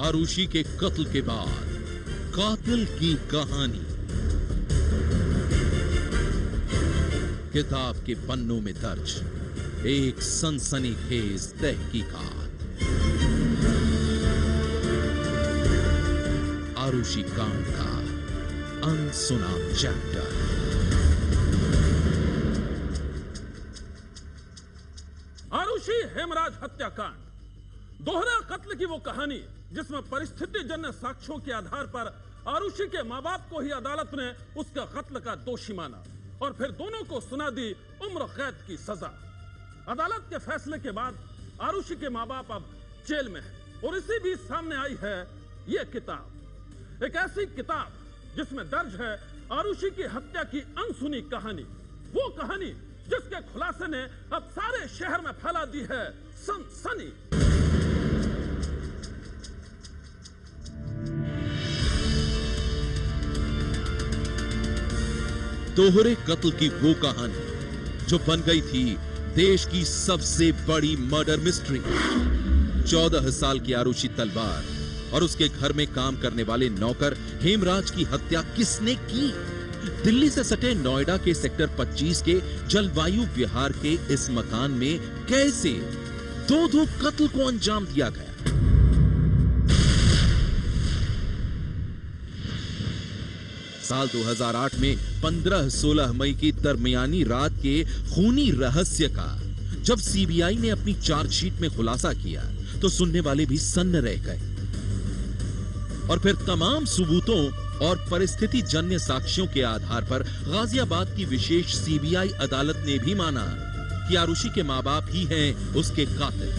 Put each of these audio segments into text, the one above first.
आरुषि के कत्ल के बाद कातिल की कहानी। किताब के पन्नों में दर्ज एक सनसनीखेज तहकीकात। आरुषि कांड का अनसुना चैप्टर। आरुषि हेमराज हत्याकांड, दोहरा कत्ल की वो कहानी जिसमें परिस्थिति जन्य साक्ष्यों के आधार पर आरुषि के मां बाप को ही अदालत ने उसका कत्ल का दोषी माना और फिर दोनों को सुना दी उम्र कैद की सजा। अदालत के फैसले के बाद आरुषि के मां बाप अब जेल में हैं और इसी बीच सामने आई है ये किताब, एक ऐसी किताब जिसमें दर्ज है आरुषि की हत्या की अनसुनी कहानी, वो कहानी जिसके खुलासे ने अब सारे शहर में फैला दी है सनसनी। दोहरे कत्ल की वो कहानी जो बन गई थी देश की सबसे बड़ी मर्डर मिस्ट्री। 14 साल की आरुषि तलवार और उसके घर में काम करने वाले नौकर हेमराज की हत्या किसने की? दिल्ली से सटे नोएडा के सेक्टर 25 के जलवायु विहार के इस मकान में कैसे दो कत्ल को अंजाम दिया गया? साल 2008 में 15-16 मई की दरमियानी रात के खूनी रहस्य का जब सीबीआई ने अपनी चार्जशीट में खुलासा किया तो सुनने वाले भी सन्न रह गए और फिर तमाम सबूतों और परिस्थिति जन्य साक्ष्यों के आधार पर गाजियाबाद की विशेष सीबीआई अदालत ने भी माना कि आरुषि के मां बाप ही हैं उसके कातिल।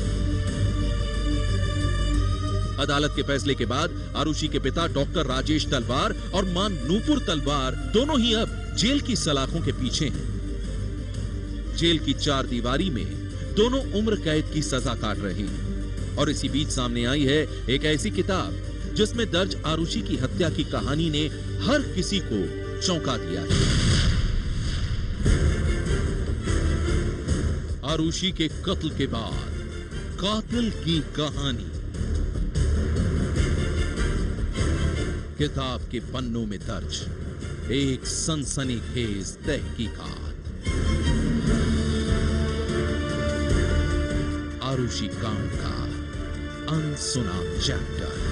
अदालत के फैसले के बाद आरुषि के पिता डॉक्टर राजेश तलवार और मां नूपुर तलवार दोनों ही अब जेल की सलाखों के पीछे हैं। जेल की चार दीवारी में दोनों उम्र कैद की सजा काट रहे हैं और इसी बीच सामने आई है एक ऐसी किताब जिसमें दर्ज आरुषि की हत्या की कहानी ने हर किसी को चौंका दिया है। आरुषि के कत्ल के बाद कातिल की कहानी। किताब के पन्नों में दर्ज एक सनसनीखेज तहकीकात। आरुषि कांड का अनसुना चैप्टर।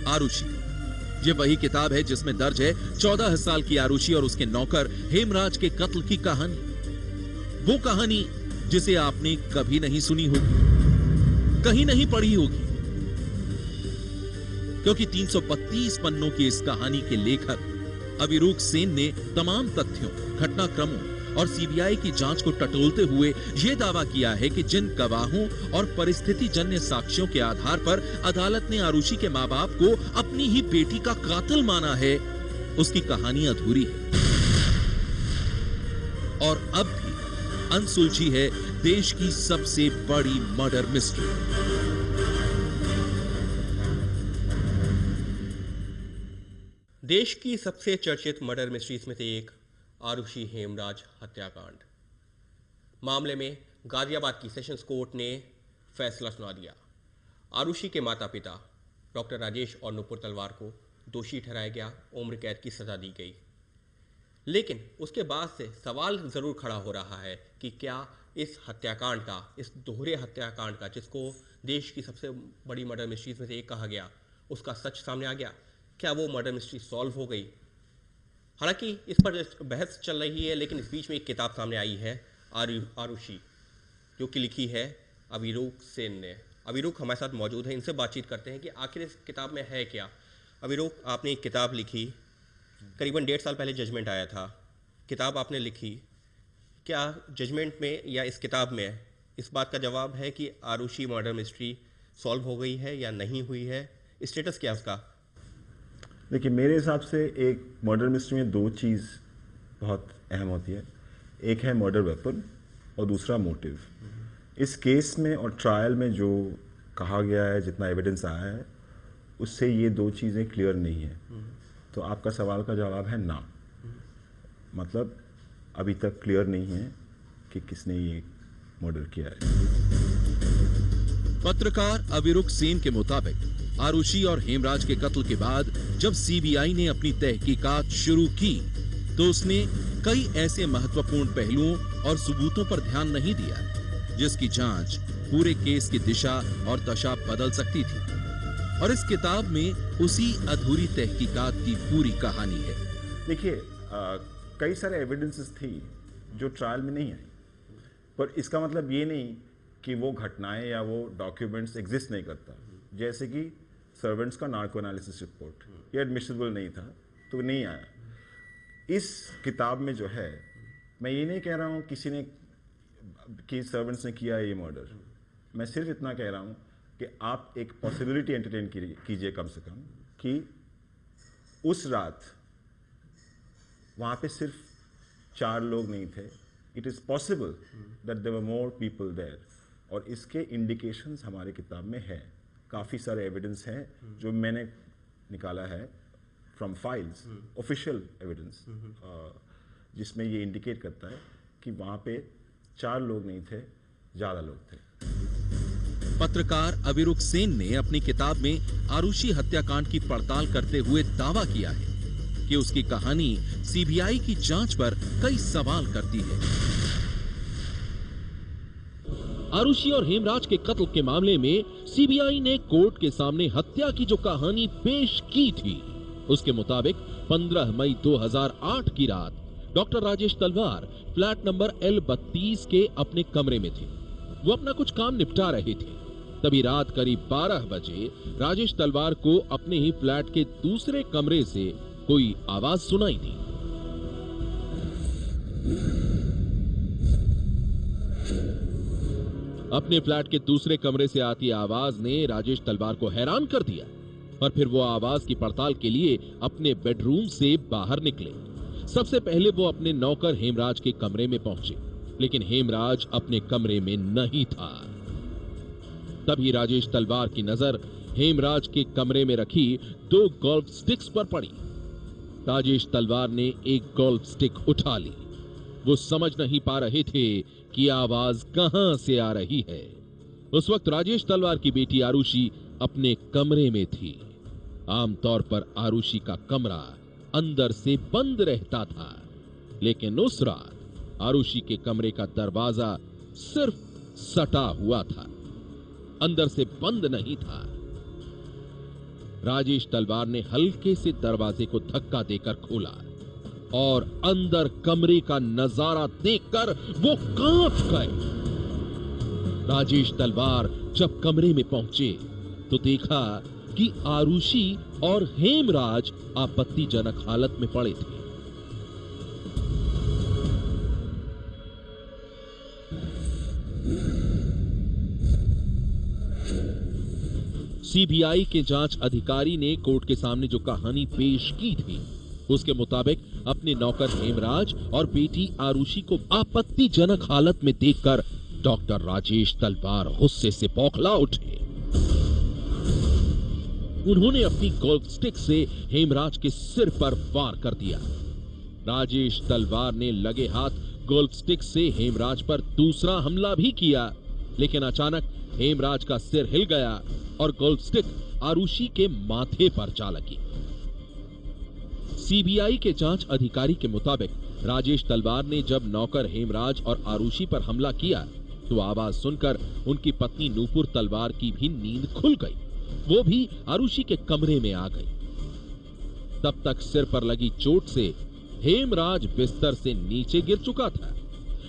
आरुषि, ये वही किताब है जिसमें दर्ज है 14 साल की आरुषि और उसके नौकर हेमराज के कत्ल की कहानी। वो कहानी जिसे आपने कभी नहीं सुनी होगी, कहीं नहीं पढ़ी होगी, क्योंकि 332 पन्नों की इस कहानी के लेखक अविरूक सेन ने तमाम तथ्यों, घटनाक्रमों और सीबीआई की जांच को टटोलते हुए यह दावा किया है कि जिन गवाहों और परिस्थिति जन्य साक्ष्यों के आधार पर अदालत ने आरुषि के मां बाप को अपनी ही बेटी का कातिल माना है, उसकी कहानी अधूरी है और अब भी अनसुलझी है देश की सबसे बड़ी मर्डर मिस्ट्री। देश की सबसे चर्चित मर्डर मिस्ट्रीज में से एक आरुषि हेमराज हत्याकांड मामले में गाजियाबाद की सेशंस कोर्ट ने फैसला सुना दिया। आरुषि के माता पिता डॉक्टर राजेश और नूपुर तलवार को दोषी ठहराया गया, उम्र कैद की सजा दी गई। लेकिन उसके बाद से सवाल जरूर खड़ा हो रहा है कि क्या इस हत्याकांड का, इस दोहरे हत्याकांड का, जिसको देश की सबसे बड़ी मर्डर मिस्ट्रीज में से एक कहा गया, उसका सच सामने आ गया? क्या वो मर्डर मिस्ट्री सॉल्व हो गई? हालांकि इस पर बहस चल रही है, लेकिन इस बीच में एक किताब सामने आई है आरुषि, जो कि लिखी है अविरूक सेन ने। अविरूक हमारे साथ मौजूद है, इनसे बातचीत करते हैं कि आखिर इस किताब में है क्या। अविरूक, आपने एक किताब लिखी, करीबन 1.5 साल पहले जजमेंट आया था, किताब आपने लिखी, क्या जजमेंट में या इस किताब में इस बात का जवाब है कि आरुषि मर्डर मिस्ट्री सॉल्व हो गई है या नहीं हुई है? स्टेटस क्या है उसका? देखिए, मेरे हिसाब से एक मर्डर मिस्ट्री में दो चीज़ बहुत अहम होती है। एक है मर्डर वेपन और दूसरा मोटिव। इस केस में और ट्रायल में जो कहा गया है, जितना एविडेंस आया है, उससे ये दो चीज़ें क्लियर नहीं है। तो आपका सवाल का जवाब है ना, मतलब अभी तक क्लियर नहीं है कि किसने ये मर्डर किया है। पत्रकार अविरुक सेन के मुताबिक आरुषि और हेमराज के कत्ल के बाद जब सीबीआई ने अपनी तहकीकात शुरू की तो उसने कई ऐसे महत्वपूर्ण पहलुओं और सबूतों पर ध्यान नहीं दिया जिसकी जांच पूरे केस की दिशा और दशा बदल सकती थी। और इस किताब में उसी अधूरी तहकीकात की पूरी कहानी है। देखिए, कई सारे एविडेंसेस थी जो ट्रायल में नहीं आई, पर इसका मतलब ये नहीं कि वो घटनाएं या वो डॉक्यूमेंट्स एग्जिस्ट नहीं करता। जैसे कि सर्वेंट्स का नार्को एनालिसिस रिपोर्ट, ये एडमिसिबल नहीं था तो नहीं आया। इस किताब में जो है, मैं ये नहीं कह रहा हूँ किसी ने कि सर्वेंट्स ने किया ये मर्डर, मैं सिर्फ इतना कह रहा हूँ कि आप एक पॉसिबिलिटी एंटरटेन कीजिए कम से कम कि उस रात वहाँ पे सिर्फ 4 लोग नहीं थे। It is possible that there were more people there, और इसके इंडिकेशंस हमारे किताब में है। काफ़ी सारे एविडेंस हैं जो मैंने निकाला है फ्रॉम फाइल्स, ऑफिशियल एविडेंस, जिसमें ये इंडिकेट करता है कि वहाँ पे 4 लोग नहीं थे, ज़्यादा लोग थे। पत्रकार अविरुक सेन ने अपनी किताब में आरुषि हत्याकांड की पड़ताल करते हुए दावा किया है कि उसकी कहानी सीबीआई की जांच पर कई सवाल करती है। आरुषि और हेमराज के कत्ल के मामले में सीबीआई ने कोर्ट के सामने हत्या की जो कहानी पेश की थी, उसके मुताबिक 15 मई 2008 की रात डॉक्टर राजेश तलवार फ्लैट नंबर L32 के अपने कमरे में थे। वो अपना कुछ काम निपटा रहे थे। तभी रात करीब 12 बजे राजेश तलवार को अपने ही फ्लैट के दूसरे कमरे से कोई आवाज सुनाई दी। अपने फ्लैट के दूसरे कमरे से आती आवाज ने राजेश तलवार को हैरान कर दिया और फिर वो आवाज की पड़ताल के लिए अपने बेडरूम से बाहर निकले। सबसे पहले वो अपने नौकर हेमराज के कमरे में पहुंचे, लेकिन हेमराज अपने कमरे में नहीं था। तभी राजेश तलवार की नजर हेमराज के कमरे में रखी 2 गोल्फ स्टिक्स पर पड़ी। राजेश तलवार ने एक गोल्फ स्टिक उठा ली। वो समझ नहीं पा रहे थे कि आवाज कहां से आ रही है। उस वक्त राजेश तलवार की बेटी आरुषि अपने कमरे में थी। आमतौर पर आरुषि का कमरा अंदर से बंद रहता था, लेकिन उस रात आरुषि के कमरे का दरवाजा सिर्फ सटा हुआ था, अंदर से बंद नहीं था। राजेश तलवार ने हल्के से दरवाजे को धक्का देकर खोला और अंदर कमरे का नजारा देखकर वो कांप गए। राजेश तलवार जब कमरे में पहुंचे तो देखा कि आरुषि और हेमराज आपत्तिजनक हालत में पड़े थे। सीबीआई के जांच अधिकारी ने कोर्ट के सामने जो कहानी पेश की थी, उसके मुताबिक अपने नौकर हेमराज और बेटी आरुषि को आपत्तिजनक हालत में देखकर डॉक्टर राजेश तलवार गुस्से से बौखला उठे। उन्होंने अपनी गोल्फ स्टिक से हेमराज के सिर पर वार कर दिया। राजेश तलवार ने लगे हाथ गोल्फ स्टिक से हेमराज पर दूसरा हमला भी किया, लेकिन अचानक हेमराज का सिर हिल गया और गोल्फ स्टिक आरुषि के माथे पर जा लगी। सीबीआई के जांच अधिकारी के मुताबिक राजेश तलवार ने जब नौकर हेमराज और आरुषि पर हमला किया तो आवाज सुनकर उनकी पत्नी नूपुर तलवार की भी नींद खुल गई। वो भी आरुषि के कमरे में आ गई। तब तक सिर पर लगी चोट से हेमराज बिस्तर से नीचे गिर चुका था।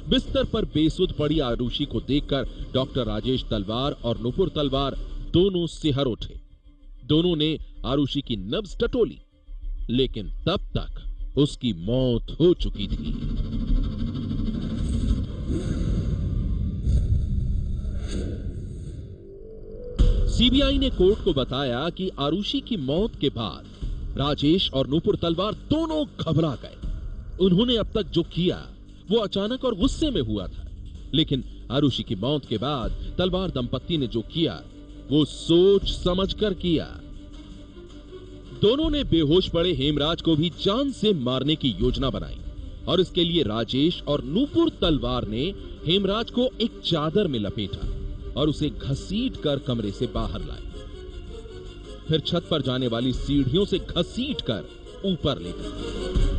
बिस्तर पर बेसुध पड़ी आरुषि को देखकर डॉक्टर राजेश तलवार और नूपुर तलवार दोनों सिहर उठे। दोनों ने आरुषि की नब्ज टटोली, लेकिन तब तक उसकी मौत हो चुकी थी। सीबीआई ने कोर्ट को बताया कि आरुषि की मौत के बाद राजेश और नूपुर तलवार दोनों घबरा गए। उन्होंने अब तक जो किया वो अचानक और गुस्से में हुआ था, लेकिन आरुषि की मौत के बाद तलवार दंपत्ति ने जो किया वो सोच समझकर किया। दोनों ने बेहोश पड़े हेमराज को भी जान से मारने की योजना बनाई। और इसके लिए राजेश और नूपुर तलवार ने हेमराज को एक चादर में लपेटा और उसे घसीट कर कमरे से बाहर लाए। फिर छत पर जाने वाली सीढ़ियों से घसीट कर ऊपर ले गए।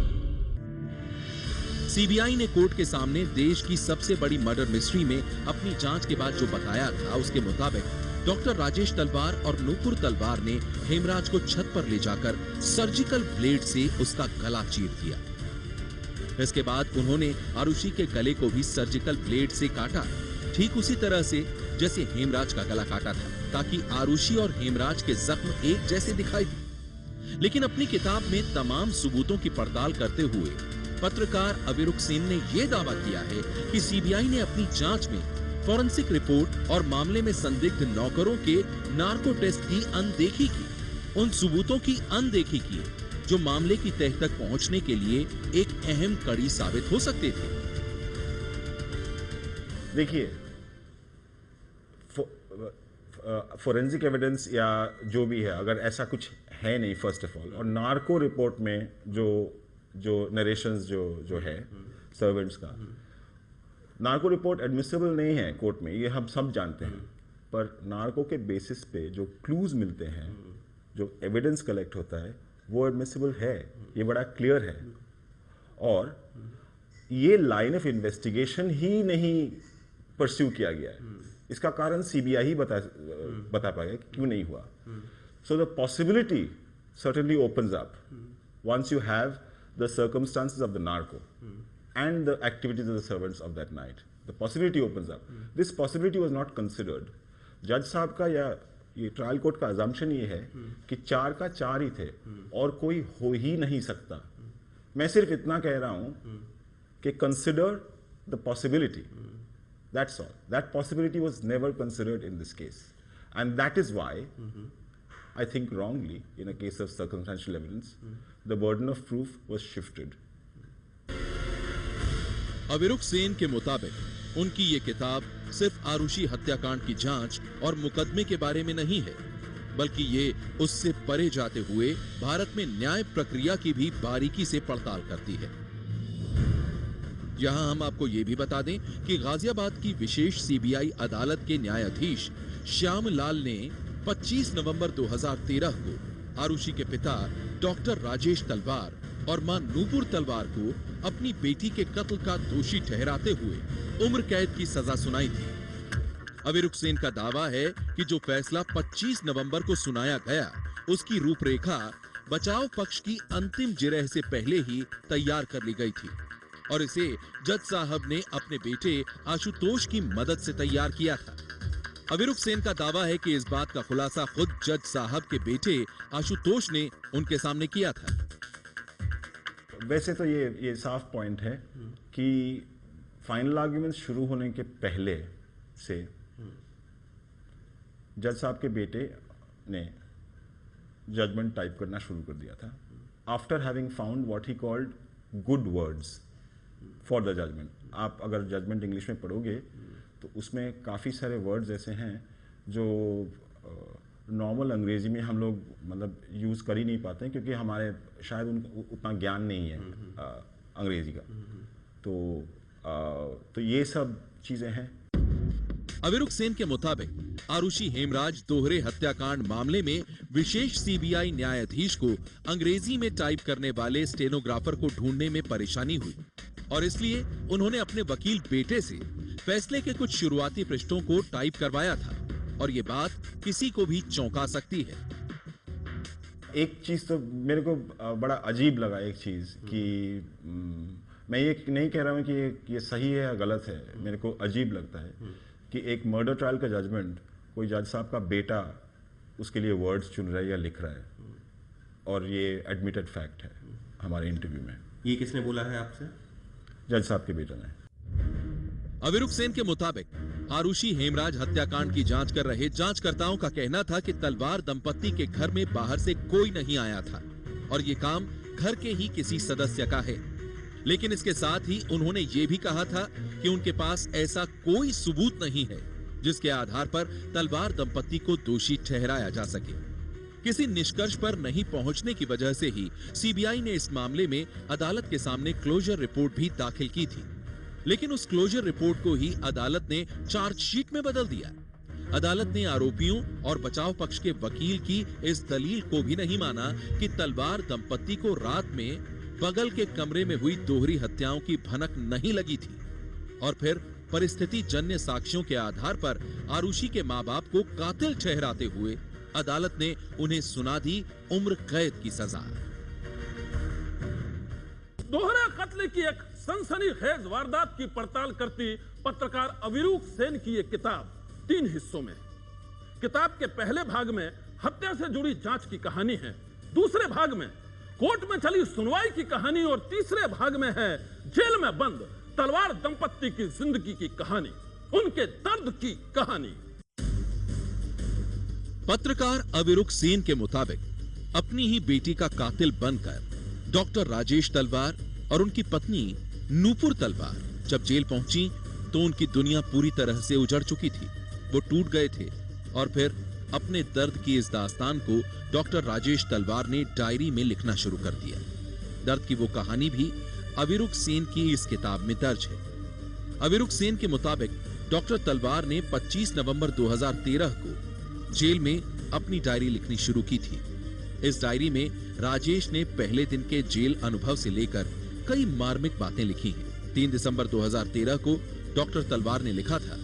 सीबीआई ने कोर्ट के सामने देश की सबसे बड़ी मर्डर मिस्ट्री में अपनी जांच के बाद जो बताया था, उसके मुताबिक डॉक्टर राजेश तलवार और नूपुर तलवार ने हेमराज को छत पर ले जाकर सर्जिकल ब्लेड से उसका गला चीर दिया। इसके बाद उन्होंने आरुषि के गले को भी सर्जिकल ब्लेड से काटा, ठीक उसी तरह से जैसे हेमराज का गला काटा था, ताकि आरुषि और हेमराज के जख्म एक जैसे दिखाई दे। लेकिन अपनी किताब में तमाम सबूतों की पड़ताल करते हुए पत्रकार अविरुक सेन ने यह दावा किया है कि सीबीआई ने अपनी जांच में फॉरेंसिक रिपोर्ट और मामले में संदिग्ध नौकरों के नार्को टेस्ट की अनदेखी की, उन सबूतों की अनदेखी की जो मामले की तह तक पहुंचने के लिए एक अहम कड़ी साबित हो सकते थे। देखिए, फोरेंसिक एविडेंस या जो भी है, अगर ऐसा कुछ है नहीं फर्स्ट ऑफ ऑल, और नार्को रिपोर्ट में जो नरेशंस जो है सर्वेंट्स का, नार्को रिपोर्ट एडमिसिबल नहीं है कोर्ट में, ये हम सब जानते हैं। पर नार्को के बेसिस पे जो क्लूज मिलते हैं, जो एविडेंस कलेक्ट होता है, वो एडमिसिबल है, ये बड़ा क्लियर है। और ये लाइन ऑफ इन्वेस्टिगेशन ही नहीं परस्यू किया गया है। इसका कारण सीबीआई ही बता पाएगा कि क्यों नहीं हुआ। So the possibility certainly opens up once you have the circumstances of the narco and the activities of the servants of that night. The possibility opens up. This possibility was not considered. जज साहब का या ये trial court का assumption ये है कि 4 का 4 ही थे और कोई हो ही नहीं सकता। मैं सिर्फ इतना कह रहा हूं कि consider the possibility. That's all. That possibility was never considered in this case. And that is why I think wrongly, in a case of circumstantial evidence, the burden of proof was shifted. अविरुक Sen के मुताबिक उनकी ये किताब सिर्फ आरुषि हत्याकांड की जांच और मुकदमे के बारे में नहीं है, बल्कि ये उससे परे जाते हुए भारत में न्याय प्रक्रिया की भी बारीकी से पड़ताल करती है। यहां हम आपको ये भी बता दें कि गाजियाबाद की विशेष सीबीआई अदालत के न्यायाधीश श्याम लाल ने 25 नवंबर 2013 को आरुषि के पिता डॉक्टर राजेश तलवार और मां नूपुर तलवार को अपनी बेटी के कत्ल का दोषी ठहराते हुए उम्र कैद की सजा सुनाई थी। अविरुक सेन का दावा है कि जो फैसला 25 नवंबर को सुनाया गया, उसकी रूपरेखा बचाव पक्ष की अंतिम जिरह से पहले ही तैयार कर ली गई थी और इसे जज साहब ने अपने बेटे आशुतोष की मदद से तैयार किया था। अविरुक सेन का दावा है कि इस बात का खुलासा खुद जज साहब के बेटे आशुतोष ने उनके सामने किया था। वैसे तो ये साफ पॉइंट है कि फाइनल आर्ग्यूमेंट शुरू होने के पहले से जज साहब के बेटे ने जजमेंट टाइप करना शुरू कर दिया था, after having found what he called good words for the judgment. आप अगर जजमेंट इंग्लिश में पढ़ोगे तो उसमें काफ़ी सारे वर्ड्स ऐसे हैं जो नॉर्मल अंग्रेजी में हम लोग मतलब यूज़ कर ही नहीं पाते हैं, क्योंकि हमारे शायद उनको उतना ज्ञान नहीं है अंग्रेजी का। तो ये सब चीज़ें हैं। अविरुक सेन के मुताबिक आरुषि हेमराज दोहरे हत्याकांड मामले में विशेष सीबीआई न्यायाधीश को अंग्रेजी में टाइप करने वाले स्टेनोग्राफर को ढूंढने में परेशानी हुई और इसलिए उन्होंने अपने वकील बेटे से फैसले के कुछ शुरुआती पृष्ठों को टाइप करवाया था और ये बात किसी को भी चौंका सकती है। एक चीज तो मेरे को बड़ा अजीब लगा, एक चीज कि मैं ये नहीं कह रहा हूँ कि ये सही है या गलत है, मेरे को अजीब लगता है कि एक मर्डर ट्रायल का जजमेंट कोई जज साहब का बेटा उसके लिए वर्ड्स चुन रहा है या लिख रहा है, और ये एडमिटेड फैक्ट है हमारे इंटरव्यू में। ये किसने बोला है आपसे? जज साहब के बेटे ने। अविरुक सेन के मुताबिक आरुषि हेमराज हत्याकांड की जांच कर रहे जांचकर्ताओं का कहना था कि तलवार दंपत्ति के घर में बाहर से कोई नहीं आया था और ये काम घर के ही किसी सदस्य का है। लेकिन इसके साथ ही उन्होंने ये भी कहा था कि उनके पास ऐसा कोई सबूत नहीं है जिसके आधार पर तलवार दंपत्ति को दोषी ठहराया जा सके। किसी निष्कर्ष पर नहीं पहुंचने की वजह से ही सीबीआई ने इस मामले में अदालत के सामने क्लोजर रिपोर्ट भी दाखिल की थी, लेकिन उस क्लोजर रिपोर्ट को ही अदालत ने चार्जशीट में बदल दिया। अदालत ने आरोपियों और बचाव पक्ष के वकील की इस दलील को भी नहीं माना कि तलवार दंपत्ति को रात में बगल के कमरे में हुई दोहरी हत्याओं की भनक नहीं लगी थी, और फिर परिस्थिति जन्य साक्ष्यों के आधार पर आरुषि के मां बाप को कातिल ठहराते हुए अदालत ने उन्हें सुना दी उम्र कैद की सजा। दोहरा कत्ल की एक सनसनीखेज वारदात की पड़ताल करती पत्रकार अविरूक सेन की एक किताब 3 हिस्सों में। किताब के पहले भाग में हत्या से जुड़ी जांच की कहानी है, दूसरे भाग में कोर्ट में चली सुनवाई की कहानी और तीसरे भाग में है जेल में बंद तलवार दंपत्ति की जिंदगी की कहानी, उनके दर्द की कहानी। पत्रकार अविरुक सेन के मुताबिक अपनी ही बेटी का कातिल बनकर डॉक्टर राजेश तलवार और उनकी पत्नी नूपुर तलवार जब जेल पहुंची तो उनकी दुनिया पूरी तरह से उजड़ चुकी थी। वो टूट गए थे और फिर अपने दर्द की इस दास्तान को डॉक्टर राजेश तलवार ने डायरी में लिखना शुरू कर दिया। दर्द की वो कहानी भी अविरुक सेन की इस किताब में दर्ज है। अविरुक सेन के मुताबिक डॉक्टर तलवार ने 25 नवंबर 2013 को जेल में अपनी डायरी लिखनी शुरू की थी। इस डायरी में राजेश ने पहले दिन के जेल अनुभव से लेकर कई मार्मिक बातें लिखी हैं। 3 दिसंबर 2013 को डॉक्टर तलवार ने लिखा था,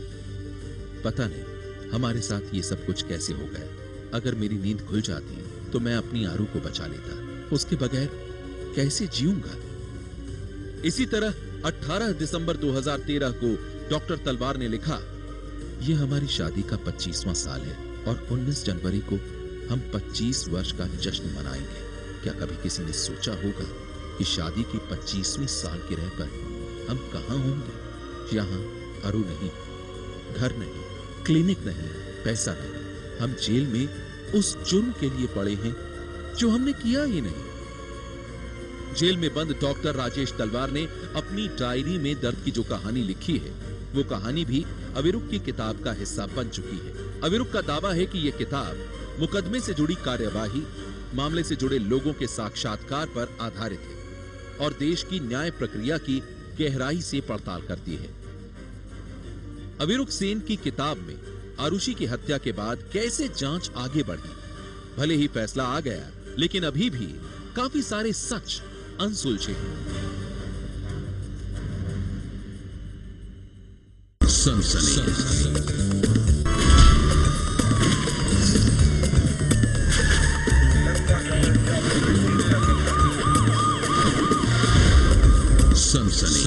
पता नहीं हमारे साथ ये सब कुछ कैसे हो गया। अगर मेरी नींद खुल जाती तो मैं अपनी आरू को बचा लेता, उसके बगैर कैसे जीऊंगा। इसी तरह 18 दिसंबर 2013 को डॉक्टर तलवार ने लिखा, यह हमारी शादी का 25वां साल है और 19 जनवरी को हम 25 वर्ष का जश्न मनाएंगे। क्या कभी किसी ने सोचा होगा कि शादी की 25वीं साल की रह पर हम कहां होंगे। यहाँ अरू नहीं, घर नहीं, क्लिनिक नहीं, पैसा नहीं, हम जेल में उस जुर्म के लिए पड़े हैं जो हमने किया ही नहीं। जेल में बंद डॉक्टर राजेश तलवार ने अपनी डायरी में दर्द की जो कहानी लिखी है वो कहानी भी अविरुक की किताब का हिस्सा बन चुकी है। अविरुक का दावा है कि यह किताब मुकदमे से जुड़ी कार्यवाही, मामले से जुड़े लोगों के साक्षात्कार पर आधारित है और देश की न्याय प्रक्रिया की गहराई से पड़ताल करती है। अविरुक सेन की किताब में आरुषि की हत्या के बाद कैसे जांच आगे बढ़ी, भले ही फैसला आ गया लेकिन अभी भी काफी सारे सच अनसुलझे हैं। सनसनी